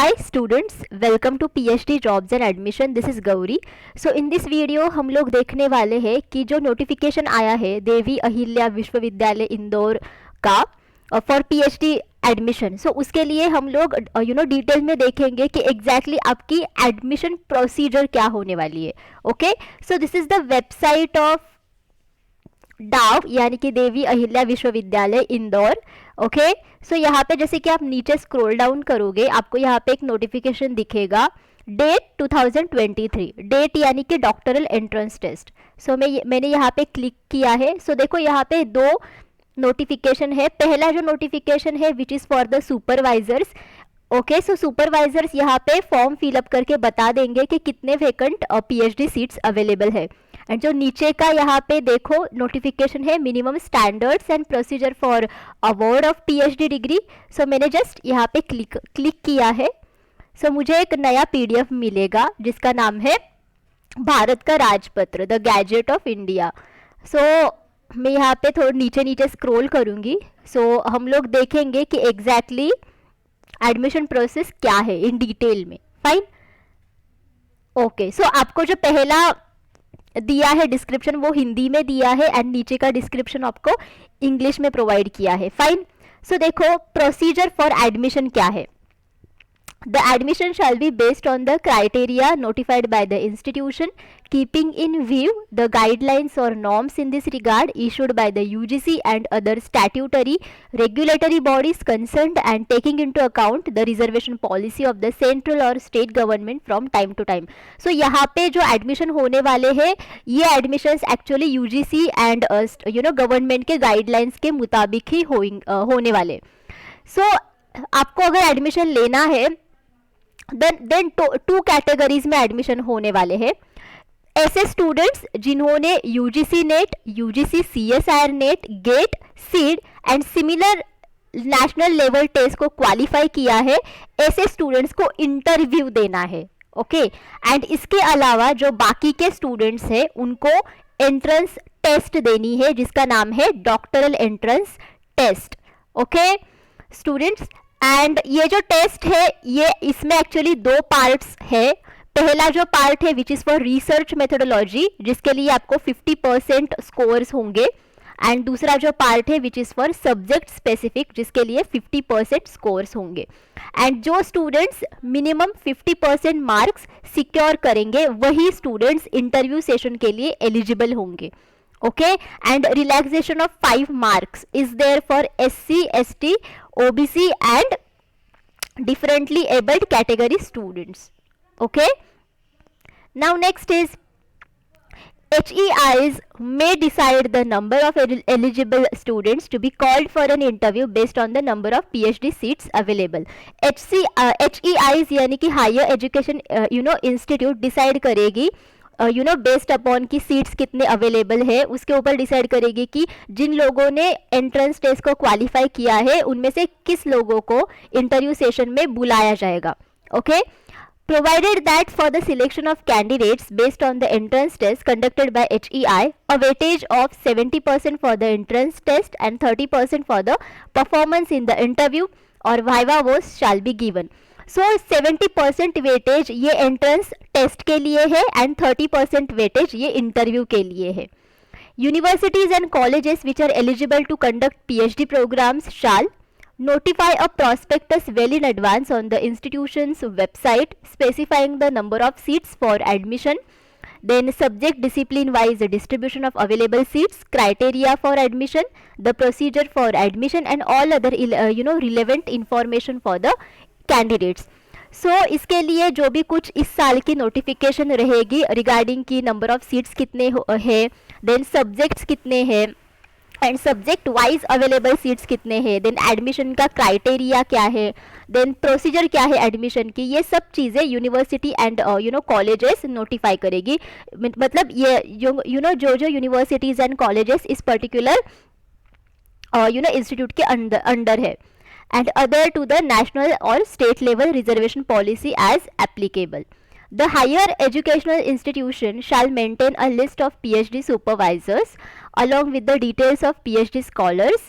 Hi students, welcome to PhD Jobs and Admission. This is Gauri. So in this video हम लोग देखने वाले हैं कि जो नोटिफिकेशन आया है देवी अहिल्या विश्वविद्यालय इंदौर का फॉर PhD एडमिशन. सो उसके लिए हम लोग डिटेल में देखेंगे कि एग्जैक्टली आपकी एडमिशन प्रोसीजर क्या होने वाली है. Okay, so this is the website of डाव यानी कि देवी अहिल्या विश्वविद्यालय इंदौर. ओके, सो यहाँ पे जैसे कि आप नीचे स्क्रॉल डाउन करोगे आपको यहाँ पे एक नोटिफिकेशन दिखेगा, डेट 2023, डेट यानी कि डॉक्टरल एंट्रेंस टेस्ट. सो मैंने यहाँ पे क्लिक किया है. सो देखो यहाँ पे दो नोटिफिकेशन है. पहला जो नोटिफिकेशन है which is for the supervisors. Okay, so supervisors यहाँ पे फॉर्म फिलअप करके बता देंगे कि कितने वैकेंट PhD सीट्स अवेलेबल है. एंड जो नीचे का यहाँ पे देखो नोटिफिकेशन है minimum standards and procedure for award of PhD degree. So मैंने जस्ट यहाँ पे क्लिक किया है. सो मुझे एक नया PDF मिलेगा जिसका नाम है भारत का राजपत्र, द गैजेट ऑफ इंडिया. सो मैं यहाँ पे थोड़ा नीचे स्क्रॉल करूँगी. सो हम लोग देखेंगे कि एग्जैक्टली एडमिशन प्रोसेस क्या है इन डिटेल में. फाइन. ओके, सो आपको जो पहला दिया है डिस्क्रिप्शन वो हिंदी में दिया है एंड नीचे का डिस्क्रिप्शन आपको इंग्लिश में प्रोवाइड किया है. फाइन. सो देखो प्रोसीजर फॉर एडमिशन क्या है. The admission shall be based on the criteria notified by the institution, keeping in view the guidelines or norms in this regard issued by the UGC and other statutory regulatory bodies concerned, and taking into account the reservation policy of the central or state government from time to time. So यहाँ पे जो admission होने वाले हैं ये admissions actually UGC and government के guidelines के मुताबिक ही होने वाले. So आपको अगर admission लेना है देन टू कैटेगरीज में एडमिशन होने वाले हैं. ऐसे स्टूडेंट्स जिन्होंने UGC NET, UGC CSIR NET, GATE, CEED and similar national level test को क्वालिफाई किया है, ऐसे स्टूडेंट्स को इंटरव्यू देना है. ओके, एंड इसके अलावा जो बाकी के स्टूडेंट्स हैं उनको एंट्रेंस टेस्ट देनी है जिसका नाम है doctoral entrance test. Okay students, and ये जो टेस्ट है ये इसमें एक्चुअली दो पार्ट्स है. पहला जो पार्ट है which is for research methodology जिसके लिए आपको 50% स्कोर्स होंगे, एंड दूसरा जो पार्ट है which is for subject specific जिसके लिए 50% स्कोर्स होंगे. एंड जो स्टूडेंट्स मिनिमम 50% मार्क्स सिक्योर करेंगे वही स्टूडेंट्स इंटरव्यू सेशन के लिए एलिजिबल होंगे. Okay, and relaxation of 5 marks is there for SC, ST, OBC and differently abled category students. Okay, now next is HEIs may decide the number of eligible students to be called for an interview based on the number of PhD seats available. HEIs यानी कि higher education institute decide करेगी based upon की seats कितने available है उसके ऊपर decide करेगी कि जिन लोगों ने एंट्रेंस टेस्ट को क्वालिफाई किया है उनमें से किस लोगों को इंटरव्यू सेशन में बुलाया जाएगा. Okay, provided that for the selection of candidates based on the entrance test conducted by HEI, a weightage of 70% for the entrance test and 30% for the performance in the interview or viva voce shall be given. So 70% weightage ये entrance test के लिए है and 30% weightage ये interview के लिए है. Universities and colleges which are eligible to conduct PhD programmes shall notify a prospectus well in advance on the institution's website specifying the number of seats for admission, then subject discipline wise distribution of available seats, criteria for admission, the procedure for admission and all other relevant information for the candidates. So इसके लिए जो भी कुछ इस साल की notification रहेगी regarding की नंबर ऑफ सीट्स कितने है, देन सब्जेक्ट्स कितने हैं and subject wise available seats कितने हैं, देन एडमिशन का क्राइटेरिया क्या है, देन प्रोसीजर क्या है एडमिशन की, ये सब चीज़ें यूनिवर्सिटी एंड कॉलेजेस नोटिफाई करेगी. मतलब ये जो यूनिवर्सिटीज़ एंड कॉलेजेस इस पर्टिकुलर इंस्टीट्यूट के अंडर है, and other to the national or state level reservation policy as applicable. The higher educational institution shall maintain a list of PhD supervisors along with the details of PhD scholars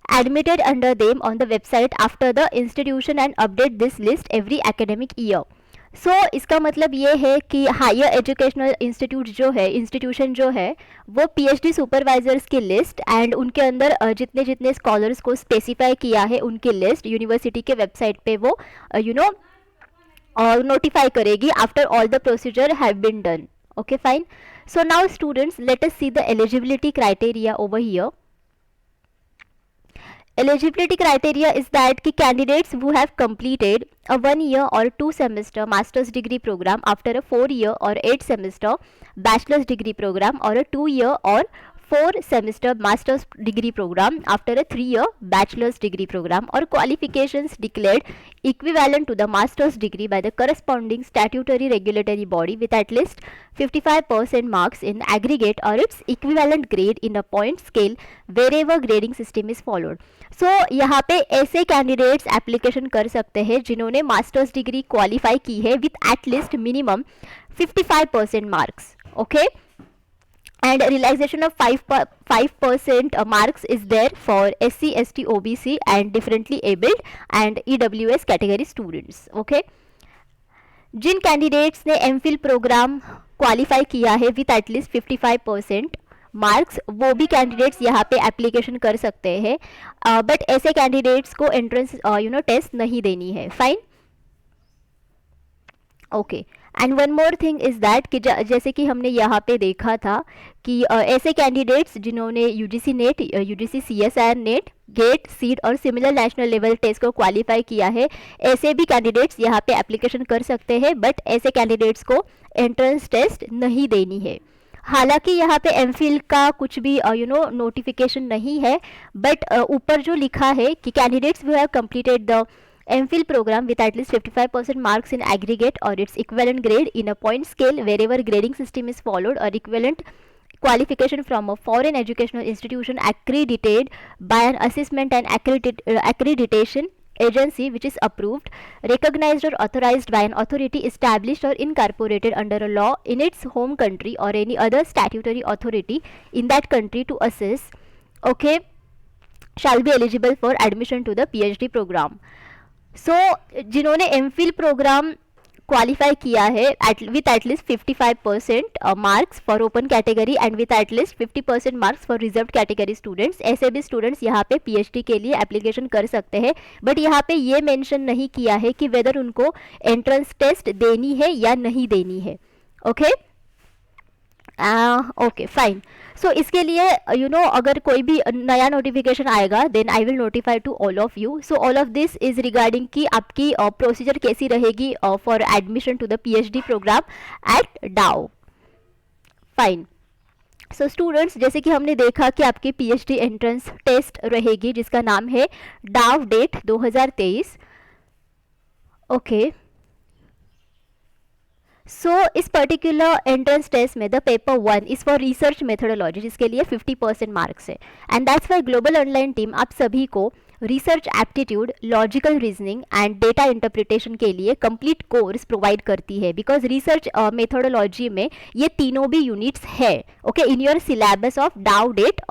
admitted under them on the website after the institution and update this list every academic year. सो इसका मतलब ये है कि higher educational institute जो है, institution जो है, वो पीएचडी सुपरवाइजर्स की लिस्ट एंड उनके अंदर जितने जितने स्कॉलर्स को स्पेसिफाई किया है उनकी लिस्ट यूनिवर्सिटी के वेबसाइट पे वो notify करेगी after all the procedure have been done. Okay, fine. So now students, let us see the eligibility criteria over here. Eligibility criteria is that ki candidates who have completed a 1 year or 2 semester master's degree program after a 4 year or 8 semester bachelor's degree program or a 2 year or 4 semester master's degree program after a 3 year bachelor's degree program or qualifications declared equivalent to the master's degree by the corresponding statutory regulatory body with at least 55% marks in aggregate or its equivalent grade in a point scale wherever grading system is followed. So यहाँ पे ऐसे candidates application कर सकते हैं जिन्होंने masters degree qualify की है with at least minimum 55% marks. Okay, and relaxation of 5% marks is there for SC, ST, OBC and differently abled and EWS category students. Okay, Jin candidates ने MPhil प्रोग्राम क्वालिफाई किया है with at least 55% marks, वो भी candidates यहाँ पे application कर सकते हैं, बट ऐसे कैंडिडेट्स को एंट्रेंस टेस्ट नहीं देनी है. Fine. Okay, and one more thing is that कि जैसे कि हमने यहाँ पे देखा था कि ऐसे कैंडिडेट्स जिन्होंने यूजीसी नेट, यूजीसी CSIR नेट, गेट, सीट और सिमिलर नेशनल लेवल टेस्ट को क्वालिफाई किया है, ऐसे भी कैंडिडेट्स यहाँ पे एप्लीकेशन कर सकते हैं, बट ऐसे कैंडिडेट्स को एंट्रेंस टेस्ट नहीं देनी है. हालांकि यहाँ पे MPhil का कुछ भी नोटिफिकेशन नहीं है, बट ऊपर जो लिखा है कि candidates who have completed the MPhil program with at least 55% marks in aggregate or its equivalent grade in a point scale wherever grading system is followed or equivalent qualification from a foreign educational institution accredited by an assessment and accreditation agency which is approved, recognized or authorized by an authority established or incorporated under a law in its home country or any other statutory authority in that country to assess, okay, shall be eligible for admission to the PhD program. सो जिन्होंने MPhil programme qualify किया है with at least 55% marks for open category and with at least 50% marks for reserve category students, ऐसे भी students यहाँ पे PhD के लिए application कर सकते हैं, बट यहाँ पे ये मेंशन नहीं किया है कि वेदर उनको एंट्रेंस टेस्ट देनी है या नहीं देनी है. Okay, okay, fine. सो इसके लिए अगर कोई भी नया नोटिफिकेशन आएगा then I will notify to all of you. So all of this is regarding कि आपकी प्रोसीजर कैसी रहेगी for admission to the PhD programme at DAU. Fine. So students, जैसे कि हमने देखा कि आपकी PhD एंट्रेंस टेस्ट रहेगी जिसका नाम है डाव डेट 2023. ओके, सो इस पर्टिकुलर एंट्रेंस टेस्ट में the paper 1 is for research methodology जिसके लिए 50% मार्क्स है, and that's Y global online team आप सभी को research aptitude, logical reasoning and data interpretation के लिए कंप्लीट कोर्स प्रोवाइड करती है, बिकॉज रिसर्च मेथोडोलॉजी में ये तीनों भी यूनिट्स है, okay, in your syllabus of डाउ डेट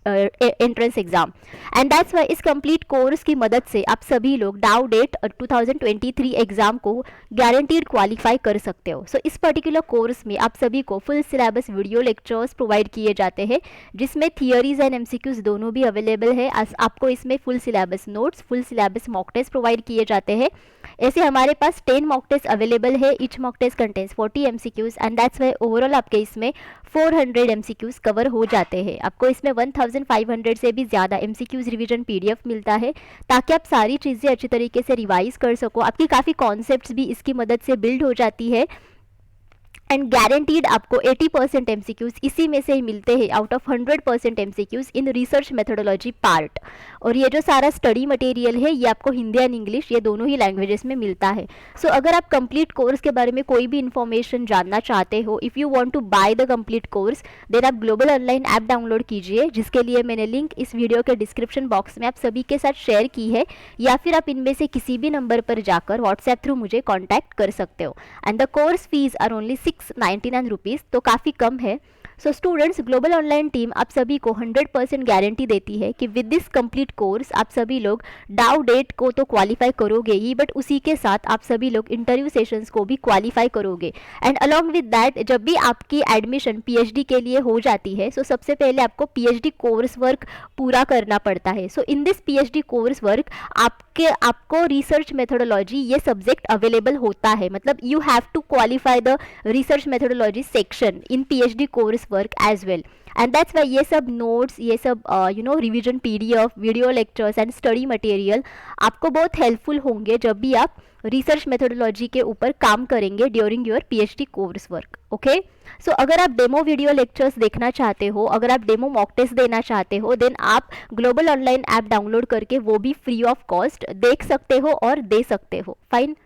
entrance exam. And that's why इस कंप्लीट कोर्स की मदद से आप सभी लोग डाउ डेट 2023 एग्जाम को गारंटीड क्वालिफाई कर सकते हो. सो इस पर्टिकुलर कोर्स में आप सभी को full syllabus video lectures provide किए जाते हैं जिसमें थियरीज एंड MCQs दोनों भी अवेलेबल है. आपको इसमें full syllabus notes, full syllabus mock test provide किए जाते हैं. ऐसे हमारे पास 10 मॉक टेस्ट अवेलेबल है. Each mock test contains 40 MCQs and that's why overall आपके इसमें 400 MCQs कवर हो जाते हैं. आपको इसमें 1500 से भी ज़्यादा MCQs रिवीजन PDF मिलता है ताकि आप सारी चीज़ें अच्छी तरीके से रिवाइज कर सको. आपकी काफ़ी कॉन्सेप्ट्स भी इसकी मदद से बिल्ड हो जाती है एंड गारंटीड आपको 80% MCQs इसी में से ही मिलते हैं out of 100% MCQs in research methodology part. और ये जो सारा स्टडी मटेरियल है ये आपको हिंदी एंड इंग्लिश ये दोनों ही लैंग्वेजेस में मिलता है. सो अगर आप कंप्लीट कोर्स के बारे में कोई भी इन्फॉर्मेशन जानना चाहते हो, if you want to buy the complete course, then आप ग्लोबल ऑनलाइन ऐप डाउनलोड कीजिए जिसके लिए मैंने लिंक इस वीडियो के डिस्क्रिप्शन बॉक्स में आप सभी के साथ शेयर की है, या फिर आप इनमें से किसी भी नंबर पर जाकर व्हाट्सएप थ्रू मुझे कॉन्टैक्ट कर सकते हो. And the course fees are only 699 rupees, तो काफ़ी कम है. So students, global online team आप सभी को 100% गारंटी देती है कि विद दिस कंप्लीट कोर्स आप सभी लोग डाउ डेट को तो क्वालिफाई करोगे ही, बट उसी के साथ आप सभी लोग इंटरव्यू सेशंस को भी क्वालिफाई करोगे। एंड अलॉन्ग विद दैट, जब भी आपकी एडमिशन पीएचडी के लिए हो जाती है, सो सबसे पहले आपको पीएचडी कोर्स वर्क पूरा करना पड़ता है। So in this PhD course work आपको रिसर्च मेथोडोलॉजी ये सब्जेक्ट अवेलेबल होता है, मतलब you have to qualify the research methodology section in PhD course work as well. And that's why ये सब नोट्स, ये सब revision PDF, video lectures and study material आपको बहुत हेल्पफुल होंगे जब भी आप रिसर्च मेथोडोलॉजी के ऊपर काम करेंगे during your PhD course work. Okay, so अगर आप डेमो वीडियो लेक्चर्स देखना चाहते हो, अगर आप डेमो मॉक टेस्ट देना चाहते हो, देन आप ग्लोबल ऑनलाइन ऐप डाउनलोड करके वो भी फ्री ऑफ कॉस्ट देख सकते हो और दे सकते हो। फाइन।